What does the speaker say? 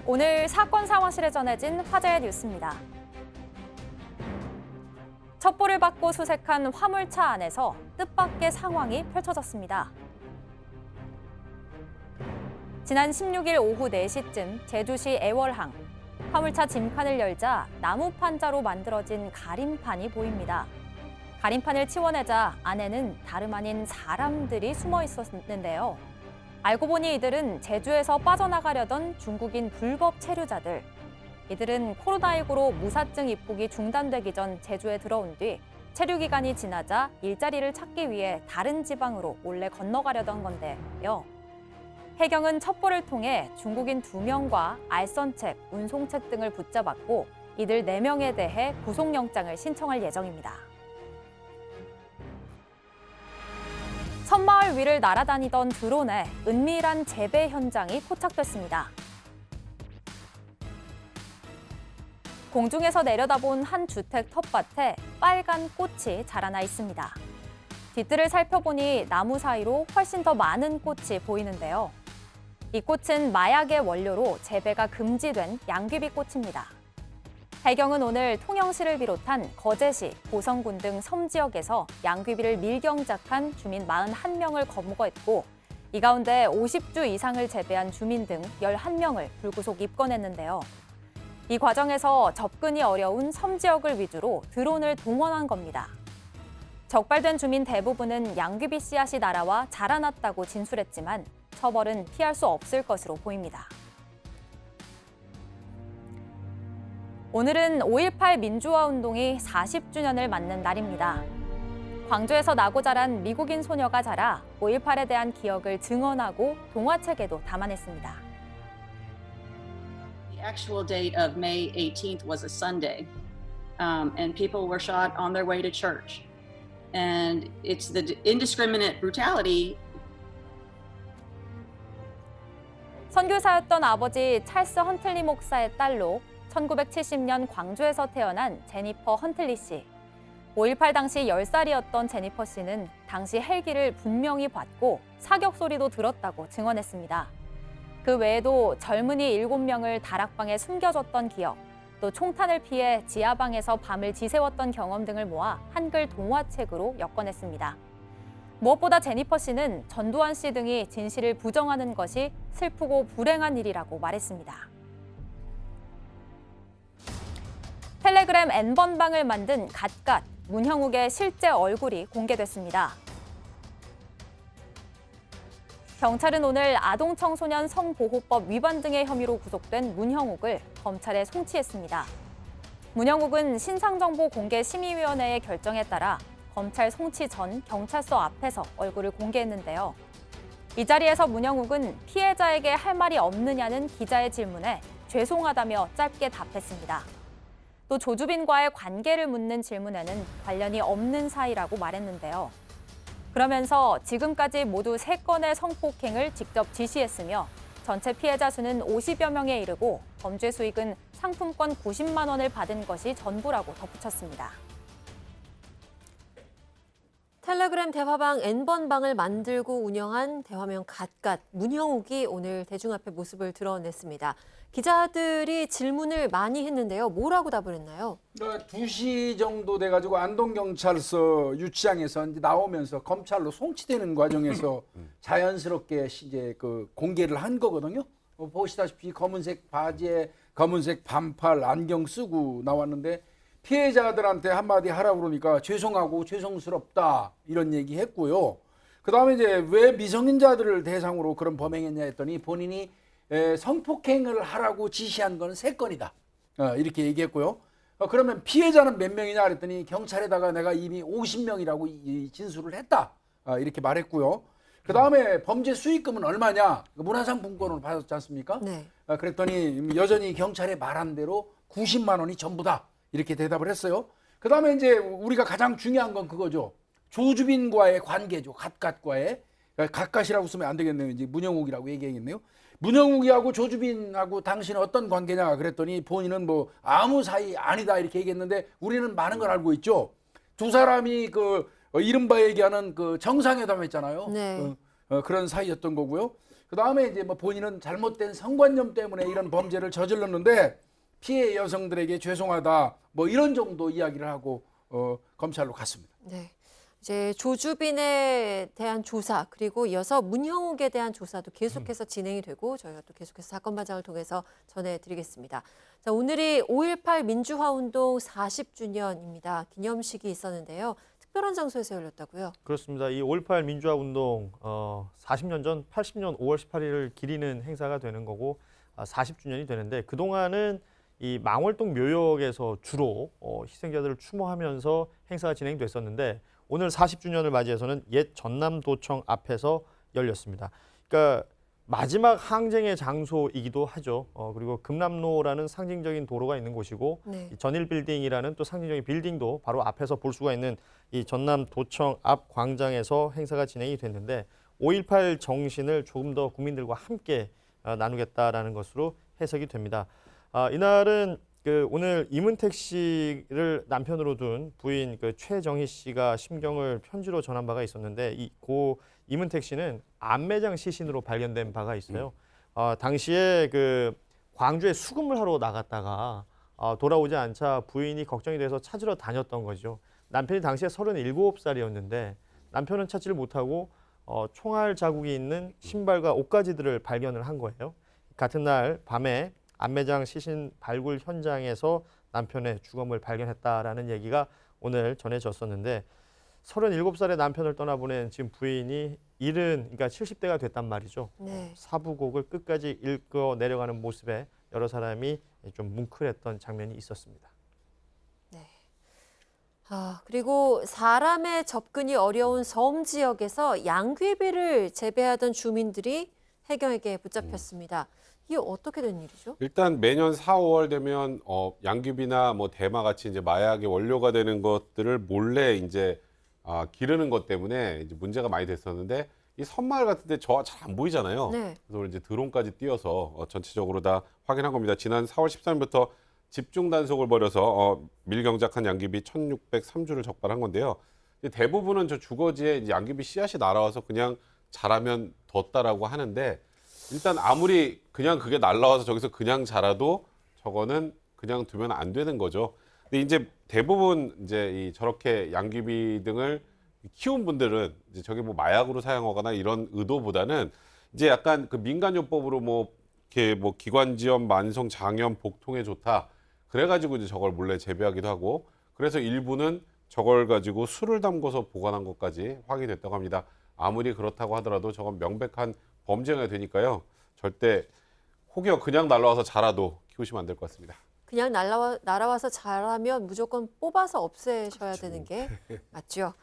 오늘 사건 상황실에 전해진 화제의 뉴스입니다. 첩보를 받고 수색한 화물차 안에서 뜻밖의 상황이 펼쳐졌습니다. 지난 16일 오후 4시쯤 제주시 애월항, 화물차 짐칸을 열자 나무 판자로 만들어진 가림판이 보입니다. 가림판을 치워내자 안에는 다름 아닌 사람들이 숨어 있었는데요. 알고 보니 이들은 제주에서 빠져나가려던 중국인 불법 체류자들. 이들은 코로나19로 무사증 입국이 중단되기 전 제주에 들어온 뒤 체류 기간이 지나자 일자리를 찾기 위해 다른 지방으로 몰래 건너가려던 건데요. 해경은 첩보를 통해 중국인 2명과 알선책, 운송책 등을 붙잡았고 이들 4명에 대해 구속영장을 신청할 예정입니다. 섬마을 위를 날아다니던 드론에 은밀한 재배 현장이 포착됐습니다. 공중에서 내려다본 한 주택 텃밭에 빨간 꽃이 자라나 있습니다. 뒷뜰을 살펴보니 나무 사이로 훨씬 더 많은 꽃이 보이는데요. 이 꽃은 마약의 원료로 재배가 금지된 양귀비꽃입니다. 해경은 오늘 통영시를 비롯한 거제시, 보성군 등 섬 지역에서 양귀비를 밀경작한 주민 41명을 검거했고 이 가운데 50주 이상을 재배한 주민 등 11명을 불구속 입건했는데요. 이 과정에서 접근이 어려운 섬 지역을 위주로 드론을 동원한 겁니다. 적발된 주민 대부분은 양귀비 씨앗이 날아와 자라났다고 진술했지만 처벌은 피할 수 없을 것으로 보입니다. 오늘은 5.18 민주화 운동이 40주년을 맞는 날입니다. 광주에서 나고 자란 미국인 소녀가 자라 5.18에 대한 기억을 증언하고 동화책에도 담아냈습니다. The actual date of May 18th was a Sunday, and people were shot on their way to church. And it's the indiscriminate brutality. 선교사였던 아버지 찰스 헌틀리 목사의 딸로 1970년 광주에서 태어난 제니퍼 헌틀리 씨. 5.18 당시 10살이었던 제니퍼 씨는 당시 헬기를 분명히 봤고 사격 소리도 들었다고 증언했습니다. 그 외에도 젊은이 7명을 다락방에 숨겨줬던 기억, 또 총탄을 피해 지하방에서 밤을 지새웠던 경험 등을 모아 한글 동화책으로 엮어냈습니다. 무엇보다 제니퍼 씨는 전두환 씨 등이 진실을 부정하는 것이 슬프고 불행한 일이라고 말했습니다. 텔레그램 N번방을 만든 갓갓, 문형욱의 실제 얼굴이 공개됐습니다. 경찰은 오늘 아동청소년 성보호법 위반 등의 혐의로 구속된 문형욱을 검찰에 송치했습니다. 문형욱은 신상정보 공개 심의위원회의 결정에 따라 검찰 송치 전 경찰서 앞에서 얼굴을 공개했는데요. 이 자리에서 문형욱은 피해자에게 할 말이 없느냐는 기자의 질문에 죄송하다며 짧게 답했습니다. 또 조주빈과의 관계를 묻는 질문에는 관련이 없는 사이라고 말했는데요. 그러면서 지금까지 모두 3건의 성폭행을 직접 지시했으며 전체 피해자 수는 50여 명에 이르고 범죄 수익은 상품권 90만 원을 받은 것이 전부라고 덧붙였습니다. 텔레그램 대화방 N번방을 만들고 운영한 대화명 갓갓 문형욱이 오늘 대중 앞에 모습을 드러냈습니다. 기자들이 질문을 많이 했는데요. 뭐라고 답을 했나요? 2시 정도 돼가지고 안동경찰서 유치장에서 이제 나오면서 검찰로 송치되는 과정에서 자연스럽게 이제 그 공개를 한 거거든요. 보시다시피 검은색 바지에 검은색 반팔 안경 쓰고 나왔는데 피해자들한테 한마디 하라고 그러니까 죄송하고 죄송스럽다 이런 얘기 했고요. 그다음에 이제 왜 미성년자들을 대상으로 그런 범행했냐 했더니 본인이 성폭행을 하라고 지시한 건 3건이다. 이렇게 얘기했고요. 그러면 피해자는 몇 명이냐 그랬더니 경찰에다가 내가 이미 50명이라고 진술을 했다. 이렇게 말했고요. 그다음에 범죄 수익금은 얼마냐? 문화상품권으로 받았지 않습니까? 네. 그랬더니 여전히 경찰에 말한 대로 90만 원이 전부다. 이렇게 대답을 했어요. 그다음에 이제 우리가 가장 중요한 건 그거죠. 조주빈과의 관계죠. 갓갓과의. 갓갓이라고 쓰면 안 되겠네요. 이제 문형욱이라고 얘기하겠네요. 문형욱이하고 조주빈하고 당신은 어떤 관계냐 그랬더니 본인은 뭐 아무 사이 아니다 이렇게 얘기했는데 우리는 많은 걸 알고 있죠. 두 사람이 그 이른바 얘기하는 그 정상회담 했잖아요. 네. 그런 사이였던 거고요. 그 다음에 이제 뭐 본인은 잘못된 성관념 때문에 이런 범죄를 저질렀는데 피해 여성들에게 죄송하다 뭐 이런 정도 이야기를 하고 검찰로 갔습니다. 네. 이제 조주빈에 대한 조사 그리고 이어서 문형욱에 대한 조사도 계속해서 진행이 되고 저희가 또 계속해서 사건 발장을 통해서 전해드리겠습니다. 자, 오늘이 5.18 민주화운동 40주년입니다. 기념식이 있었는데요. 특별한 장소에서 열렸다고요? 그렇습니다. 이 5.18 민주화 운동 40년 전 80년 5월 18일을 기리는 행사가 되는 거고 40주년이 되는데 그동안은 이 망월동 묘역에서 주로 희생자들을 추모하면서 행사가 진행됐었는데 오늘 40주년을 맞이해서는 옛 전남도청 앞에서 열렸습니다. 그러니까 마지막 항쟁의 장소이기도 하죠. 그리고 금남로라는 상징적인 도로가 있는 곳이고 네. 이 전일빌딩이라는 또 상징적인 빌딩도 바로 앞에서 볼 수가 있는 이 전남도청 앞 광장에서 행사가 진행이 됐는데 5.18 정신을 조금 더 국민들과 함께 나누겠다라는 것으로 해석이 됩니다. 이날은 오늘 이문택 씨를 남편으로 둔 부인 최정희 씨가 심경을 편지로 전한 바가 있었는데 고 이문택 씨는 안매장 시신으로 발견된 바가 있어요. 당시에 광주에 수금을 하러 나갔다가 돌아오지 않자 부인이 걱정이 돼서 찾으러 다녔던 거죠. 남편이 당시에 37살이었는데 남편은 찾지를 못하고 총알 자국이 있는 신발과 옷가지들을 발견을 한 거예요. 같은 날 밤에 안매장 시신 발굴 현장에서 남편의 주검을 발견했다라는 얘기가 오늘 전해졌었는데 37살의 남편을 떠나보낸 지금 부인이 그러니까 70대가 됐단 말이죠. 네. 사부곡을 끝까지 읽어 내려가는 모습에 여러 사람이 좀 뭉클했던 장면이 있었습니다. 네. 그리고 사람의 접근이 어려운 섬 지역에서 양귀비를 재배하던 주민들이 해경에게 붙잡혔습니다. 이게 어떻게 된 일이죠? 일단 매년 4, 5월 되면 양귀비나 뭐 대마 같이 이제 마약의 원료가 되는 것들을 몰래 이제 기르는 것 때문에 이제 문제가 많이 됐었는데 이 섬마을 같은데 저 잘 안 보이잖아요. 네. 그래서 이제 드론까지 띄워서 전체적으로 다 확인한 겁니다. 지난 4월 13일부터 집중 단속을 벌여서 밀경작한 양귀비 1,603주를 적발한 건데요. 대부분은 저 주거지에 이제 양귀비 씨앗이 날아와서 그냥 자라면 뒀다라고 하는데 일단 아무리 그냥 그게 날라와서 저기서 그냥 자라도 저거는 그냥 두면 안 되는 거죠. 근데 이제 대부분 이제 저렇게 양귀비 등을 키운 분들은 이제 저게 뭐 마약으로 사용하거나 이런 의도보다는 이제 약간 민간요법으로 이렇게 기관지염, 만성 장염, 복통에 좋다. 그래가지고 이제 저걸 몰래 재배하기도 하고 그래서 일부는 저걸 가지고 술을 담궈서 보관한 것까지 확인됐다고 합니다. 아무리 그렇다고 하더라도 저건 명백한 범죄가 되니까요. 절대 혹여 그냥 날아와서 자라도 키우시면 안 될 것 같습니다. 그냥 날아와서 자라면 무조건 뽑아서 없애셔야 되는 게 맞죠.